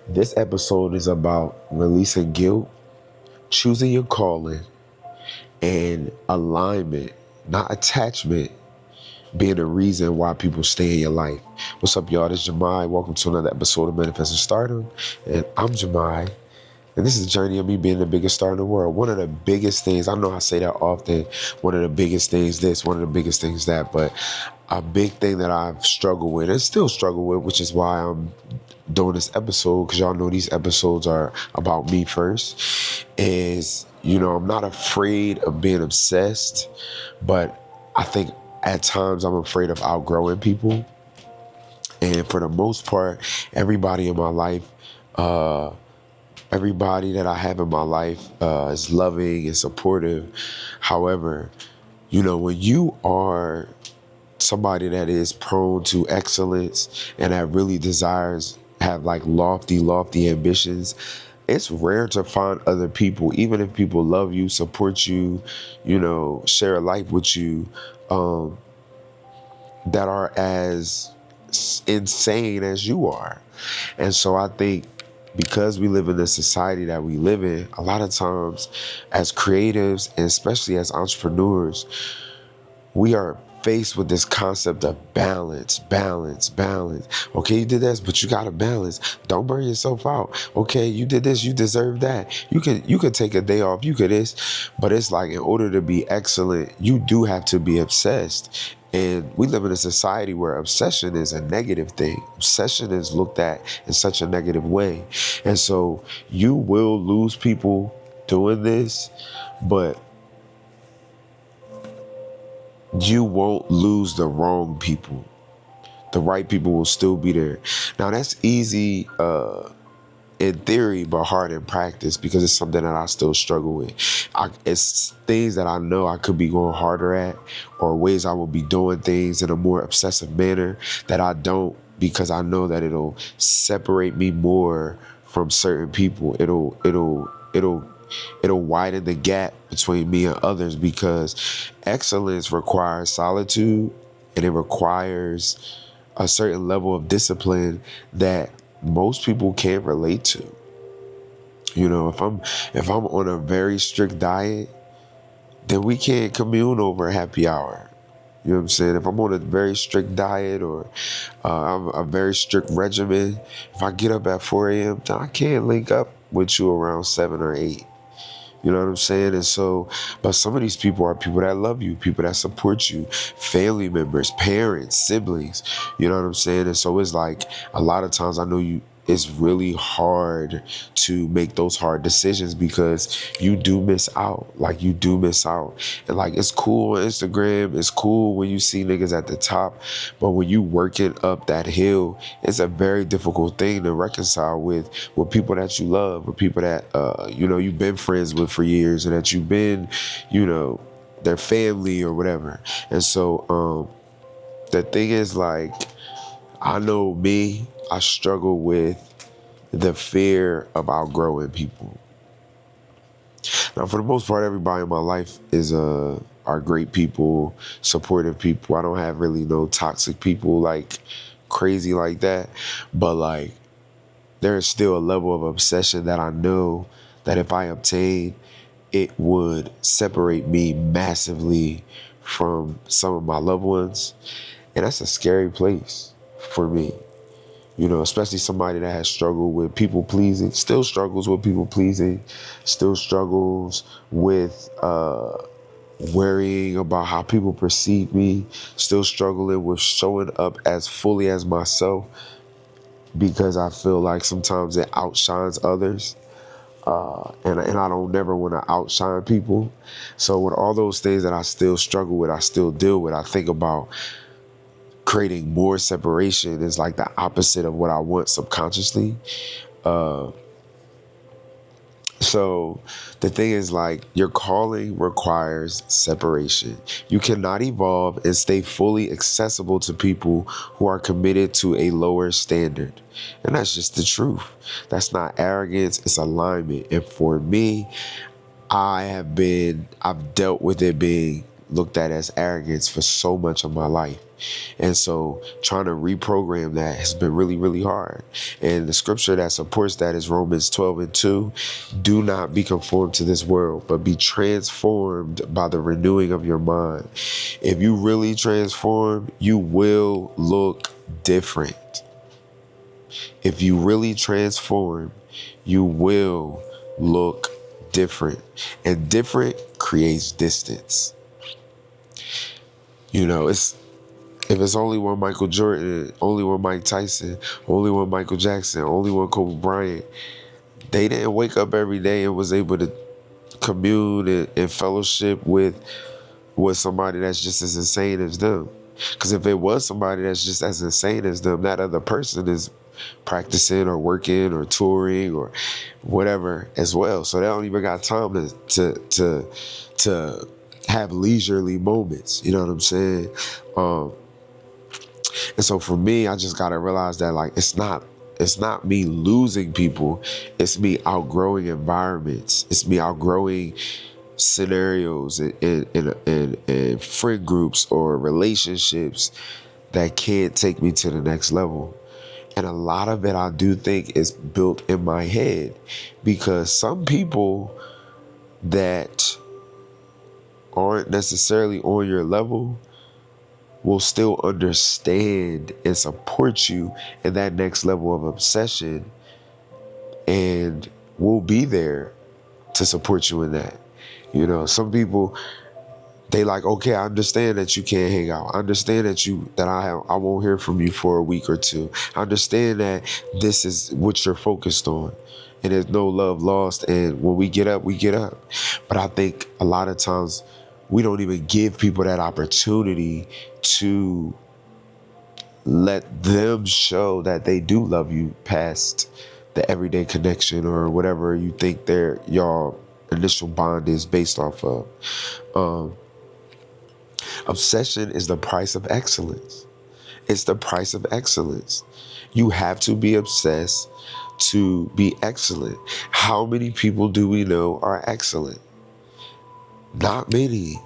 This episode is about releasing guilt, choosing your calling, and alignment, not attachment, being the reason why people stay in your life. What's up, y'all? This is Jamai. Welcome to another episode of Manifesting Stardom. And I'm Jamai. And this is the journey of me being the biggest star in the world. One of the biggest things, I know I say that often, one of the biggest things this, one of the biggest things that, but a big thing that I've struggled with and still struggle with, which is why I'm doing this episode, because y'all know these episodes are about me first, is, I'm not afraid of being obsessed, but I think at times I'm afraid of outgrowing people. And for the most part, everybody in my life, everybody that I have in my life is loving and supportive. However, when you are somebody that is prone to excellence and that really desires, have like lofty ambitions, it's rare to find other people, even if people love you, support you, share a life with you, that are as insane as you are. And so I think because we live in the society that we live in, a lot of times as creatives and especially as entrepreneurs, we are faced with this concept of balance. Okay, you did this, but you gotta balance. Don't burn yourself out. Okay, you did this, you deserve that. You could take a day off, you could this, but it's like in order to be excellent, you do have to be obsessed. And we live in a society where obsession is a negative thing. Obsession is looked at in such a negative way. And so you will lose people doing this, but you won't lose the wrong people. The right people will still be there. Now that's easy in theory, but hard in practice because it's something that I still struggle with. It's things that I know I could be going harder at, or ways I will be doing things in a more obsessive manner that I don't, because I know that it'll separate me more from certain people. It'll widen the gap between me and others, because excellence requires solitude and it requires a certain level of discipline that most people can't relate to. If I'm on a very strict diet, then we can't commune over a happy hour. You know what I'm saying? If I'm on a very strict diet, or I'm a very strict regimen, if I get up at 4 a.m., then I can't link up with you around 7 or 8. You know what I'm saying? And so, but some of these people are people that love you, people that support you, family members, parents, siblings. You know what I'm saying? And so it's like a lot of times I know it's really hard to make those hard decisions because you do miss out. Like you do miss out. And like it's cool on Instagram, it's cool when you see niggas at the top, but when you working up that hill, it's a very difficult thing to reconcile with people that you love, or people that you've been friends with for years, and that you've been, their family or whatever. And so the thing is, like, I know me, I struggle with the fear of outgrowing people. Now, for the most part, everybody in my life are great people, supportive people. I don't have really no toxic people like crazy like that. But like, there is still a level of obsession that I know that if I obtain, it would separate me massively from some of my loved ones. And that's a scary place for me. Especially somebody that has struggled with people pleasing, still struggles with people pleasing, still struggles with worrying about how people perceive me, still struggling with showing up as fully as myself, because I feel like sometimes it outshines others. And I don't never want to outshine people. So with all those things that I still struggle with, I still deal with, I think about creating more separation is like the opposite of what I want subconsciously. So the thing is, like, your calling requires separation. You cannot evolve and stay fully accessible to people who are committed to a lower standard. And that's just the truth. That's not arrogance, it's alignment. And for me, I've dealt with it being looked at as arrogance for so much of my life. And so trying to reprogram that has been really, really hard. And the scripture that supports that is Romans 12:2. Do not be conformed to this world, but be transformed by the renewing of your mind. If you really transform, you will look different. If you really transform, you will look different. And different creates distance. You know, if it's only one Michael Jordan, only one Mike Tyson, only one Michael Jackson, only one Kobe Bryant, they didn't wake up every day and was able to commune and fellowship with somebody that's just as insane as them. Because if it was somebody that's just as insane as them, that other person is practicing or working or touring or whatever as well. So they don't even got time to have leisurely moments. You know what I'm saying? And so for me, I just gotta realize that like it's not me losing people, it's me outgrowing environments, it's me outgrowing scenarios and friend groups or relationships that can't take me to the next level. And a lot of it I do think is built in my head, because some people that aren't necessarily on your level will still understand and support you in that next level of obsession, and will be there to support you in that. You know, some people, they like, okay, I understand that you can't hang out. I understand that I won't hear from you for a week or two. I understand that this is what you're focused on, and there's no love lost. And when we get up, we get up. But I think a lot of times we don't even give people that opportunity to let them show that they do love you past the everyday connection or whatever you think y'all initial bond is based off of. Obsession is the price of excellence. It's the price of excellence. You have to be obsessed to be excellent. How many people do we know are excellent? Not many.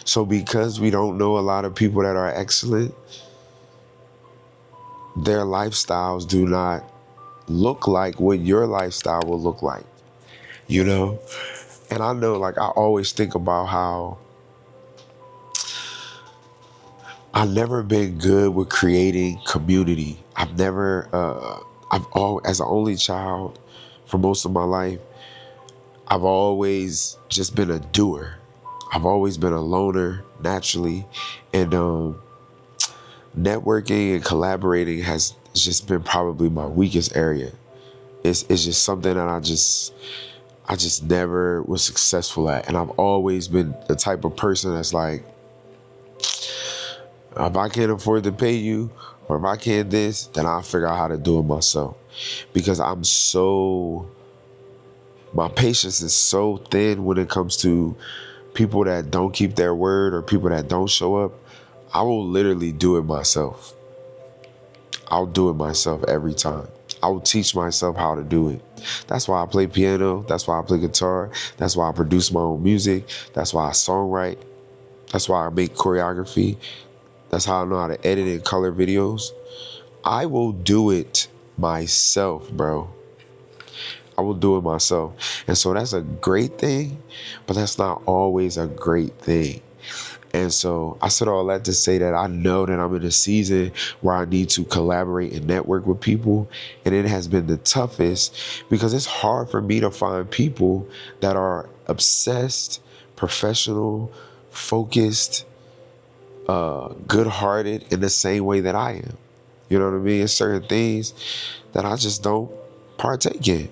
So because we don't know a lot of people that are excellent, their lifestyles do not look like what your lifestyle will look like, you know? And I know, like, I always think about how I've never been good with creating community. As an only child for most of my life, I've always just been a doer. I've always been a loner naturally. And networking and collaborating has just been probably my weakest area. It's just something that I just never was successful at. And I've always been the type of person that's like, if I can't afford to pay you, or if I can't this, then I'll figure out how to do it myself. Because my patience is so thin when it comes to people that don't keep their word or people that don't show up. I will literally do it myself. I'll do it myself every time. I will teach myself how to do it. That's why I play piano. That's why I play guitar. That's why I produce my own music. That's why I songwrite. That's why I make choreography. That's how I know how to edit and color videos. I will do it myself, bro. I will do it myself. And so that's a great thing, but that's not always a great thing. And so I said all that to say that I know that I'm in a season where I need to collaborate and network with people. And it has been the toughest because it's hard for me to find people that are obsessed, professional, focused, good-hearted in the same way that I am. You know what I mean? It's certain things that I just don't partake in.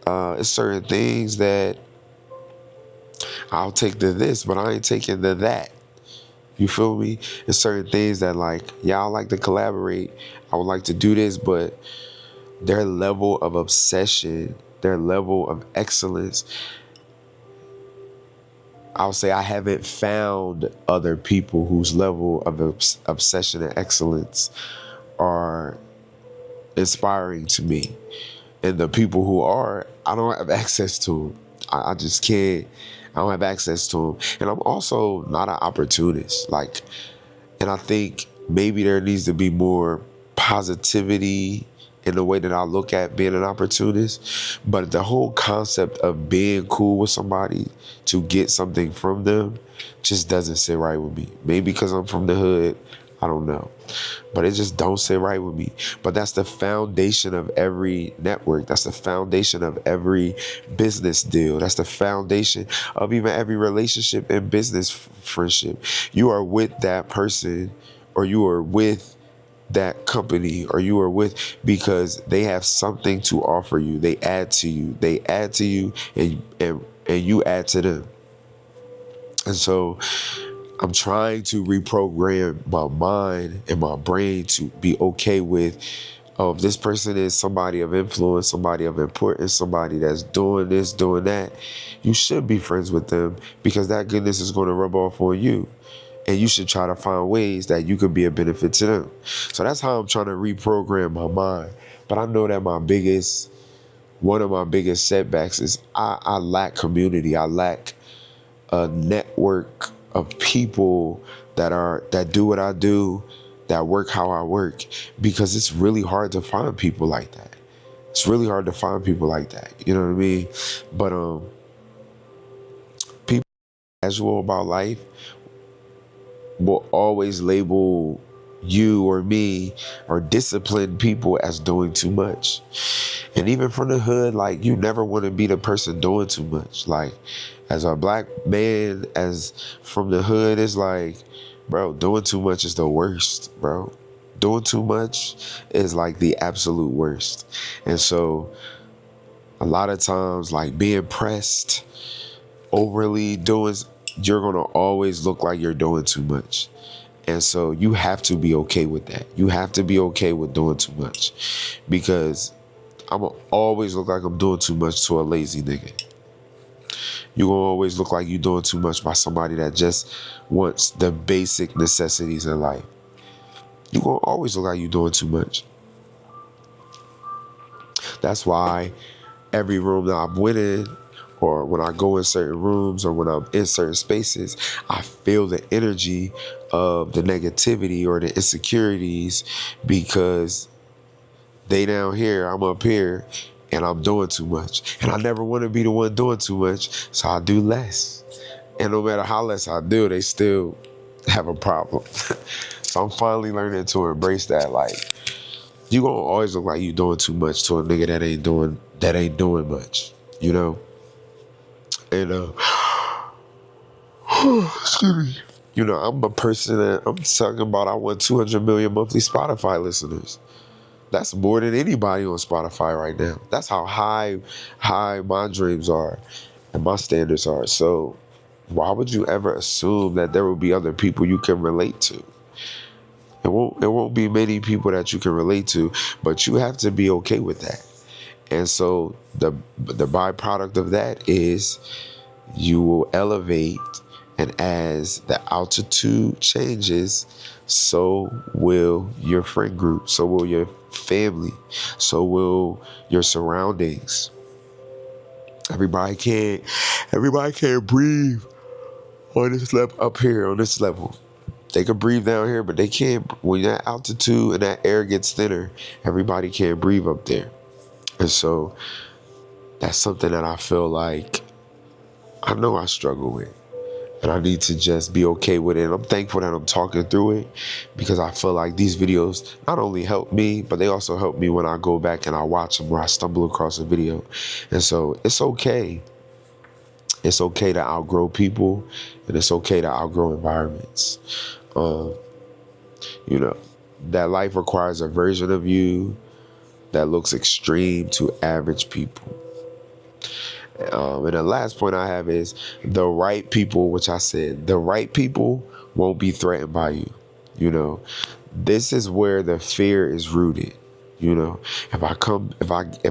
It's certain things that I'll take to this, but I ain't taking to that. You feel me? It's certain things that like, yeah, I like to collaborate. I would like to do this, but their level of obsession, their level of excellence, I'll say I haven't found other people whose level of obsession and excellence are inspiring to me. And the people who are, I don't have access to them. I just can't. I don't have access to them, and I'm also not an opportunist. Like, and I think maybe there needs to be more positivity in the way that I look at being an opportunist. But the whole concept of being cool with somebody to get something from them just doesn't sit right with me. Maybe because I'm from the hood, I don't know. But it just don't sit right with me. But that's the foundation of every network. That's the foundation of every business deal. That's the foundation of even every relationship and business friendship. You are with that person, or you are with that company, or you are with because they have something to offer you. They add to you. They add to you, and you add to them. And so I'm trying to reprogram my mind and my brain to be okay with, oh, if this person is somebody of influence, somebody of importance, somebody that's doing this, doing that, you should be friends with them because that goodness is going to rub off on you. And you should try to find ways that you could be a benefit to them. So that's how I'm trying to reprogram my mind. But I know that one of my biggest setbacks is I lack community. I lack a network of people that do what I do, that work how I work, because it's really hard to find people like that. It's really hard to find people like that. You know what I mean? But people casual about life will always label you or me or disciplined people as doing too much. And even from the hood, like, you never want to be the person doing too much. Like, as a black man, as from the hood, it's like, bro, doing too much is the worst, bro. Doing too much is like the absolute worst. And so a lot of times, like, being pressed, overly doing, you're going to always look like you're doing too much. And so you have to be okay with that. You have to be okay with doing too much, because I'm going to always look like I'm doing too much to a lazy nigga. You're going to always look like you're doing too much by somebody that just wants the basic necessities in life. You're going to always look like you're doing too much. That's why every room that I'm in, or when I go in certain rooms, or when I'm in certain spaces, I feel the energy of the negativity or the insecurities, because they down here, I'm up here, and I'm doing too much. And I never want to be the one doing too much, so I do less. And no matter how less I do, they still have a problem. So I'm finally learning to embrace that. Like, you gonna always look like you doing too much to a nigga that ain't doing much, you know? And excuse me. You know, I'm a person that I'm talking about. I want 200 million monthly Spotify listeners. That's more than anybody on Spotify right now. That's how high my dreams are and my standards are. So why would you ever assume that there will be other people you can relate to? It won't be many people that you can relate to, but you have to be okay with that. And so the byproduct of that is you will elevate, and as the altitude changes, so will your friend group, so will your family, so will your surroundings. Everybody can't breathe on this level up here, on this level. They can breathe down here, but they can't. When that altitude and that air gets thinner, everybody can't breathe up there. And so that's something that I feel like I know I struggle with. And I need to just be okay with it. And I'm thankful that I'm talking through it, because I feel like these videos not only help me, but they also help me when I go back and I watch them, where I stumble across a video. And so it's okay. It's okay to outgrow people, and it's okay to outgrow environments. Um, you know, that life requires a version of you that looks extreme to average people. And the last point I have is the right people, which I said, the right people won't be threatened by you. You know, this is where the fear is rooted. You know, if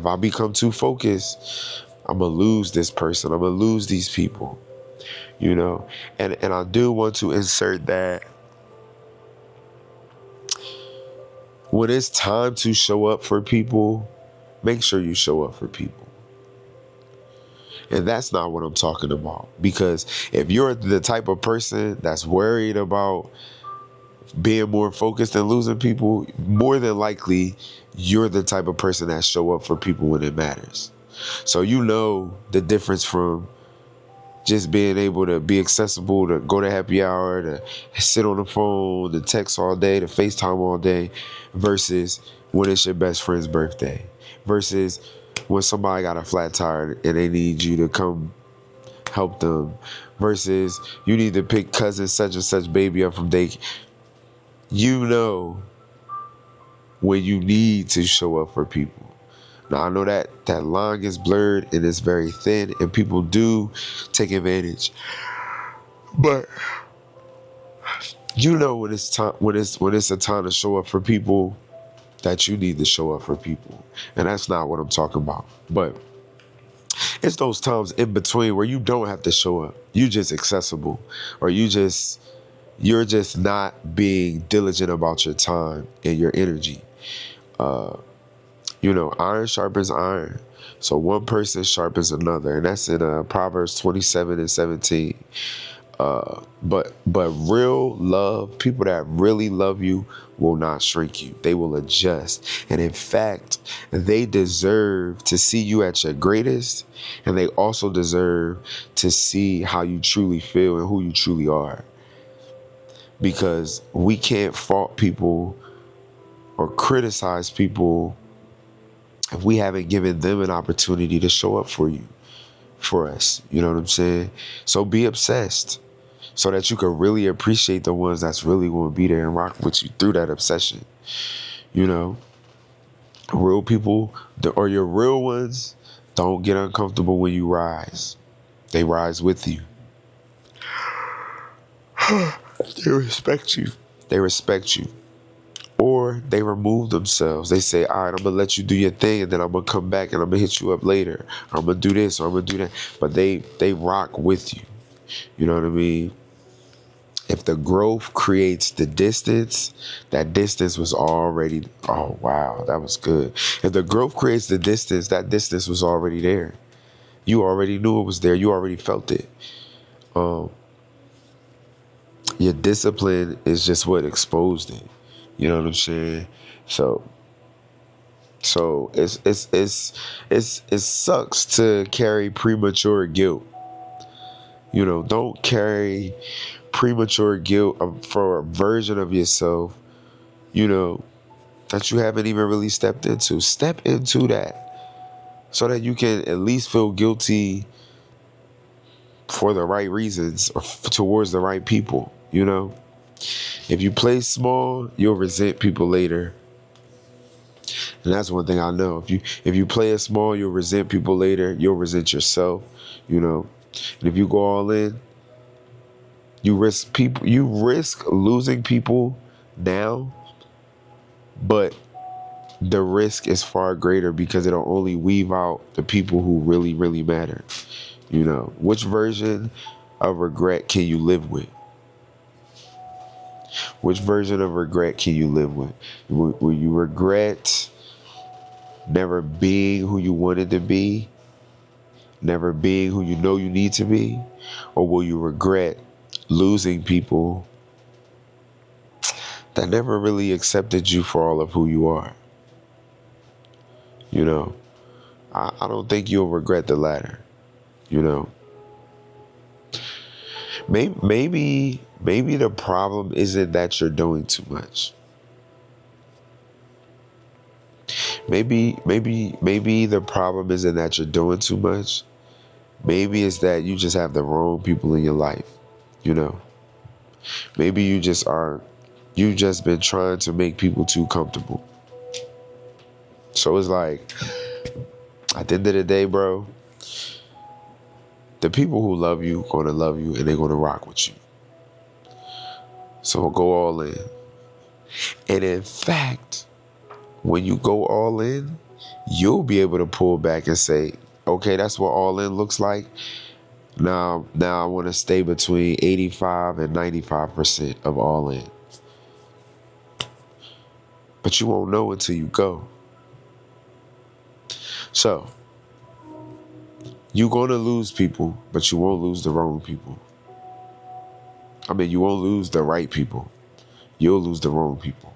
I become too focused, I'm gonna lose this person. I'm gonna lose these people. You know, and I do want to insert that when it's time to show up for people, make sure you show up for people. And that's not what I'm talking about. Because if you're the type of person that's worried about being more focused and losing people, more than likely, you're the type of person that show up for people when it matters. So you know the difference from just being able to be accessible, to go to happy hour, to sit on the phone, to text all day, to FaceTime all day, versus when it's your best friend's birthday, versus when somebody got a flat tire and they need you to come help them, versus you need to pick cousin such and such baby up from daycare. You know when you need to show up for people. Now I know that line gets blurred and it's very thin, and people do take advantage. But you know when it's time, when it's a time to show up for people, that you need to show up for people, and that's not what I'm talking about. But it's those times in between where you don't have to show up. You just accessible, or you're just not being diligent about your time and your energy. Iron sharpens iron. So one person sharpens another, and that's in Proverbs 27:17. But real love, people that really love you, will not shrink you. They will adjust, and in fact, they deserve to see you at your greatest, and they also deserve to see how you truly feel and who you truly are. Because we can't fault people or criticize people if we haven't given them an opportunity to show up for us. You know what I'm saying? So be obsessed so that you can really appreciate the ones that's really going to be there and rock with you through that obsession. You know, real people, or your real ones, don't get uncomfortable when you rise. They rise with you. They respect you. They respect you. Or they remove themselves. They say, all right, I'm going to let you do your thing, and then I'm going to come back and I'm going to hit you up later. Or I'm going to do this, or I'm going to do that. But they rock with you. You know what I mean? If the growth creates the distance, that distance was already, oh, wow, that was good. If the growth creates the distance, that distance was already there. You already knew it was there. You already felt it. Your discipline is just what exposed it. You know what I'm saying? So it sucks to carry premature guilt. Don't carry premature guilt for a version of yourself, that you haven't even really stepped into. Step into that so that you can at least feel guilty for the right reasons, or towards the right people. If you play small, you'll resent people later. And that's one thing I know. If you play it small, you'll resent people later. You'll resent yourself. And if you go all in, you risk losing people now, but the risk is far greater because it'll only weave out the people who really, really matter. Which version of regret can you live with? Which version of regret can you live with? Will you regret never being who you wanted to be, never being who you know you need to be? Or will you regret losing people that never really accepted you for all of who you are? I don't think you'll regret the latter. Maybe the problem isn't that you're doing too much. Maybe the problem isn't that you're doing too much. Maybe it's that you just have the wrong people in your life. Maybe you just been trying to make people too comfortable. So it's like, at the end of the day, bro, the people who love you gonna love you, and they're gonna rock with you. So go all in. And in fact, when you go all in, you'll be able to pull back and say, okay, that's what all in looks like. Now I want to stay between 85 and 95% of all in. But you won't know until you go. So, You're going to lose people, but you won't lose the wrong people. I mean, you won't lose the right people. You'll lose the wrong people.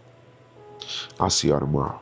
I'll see y'all tomorrow.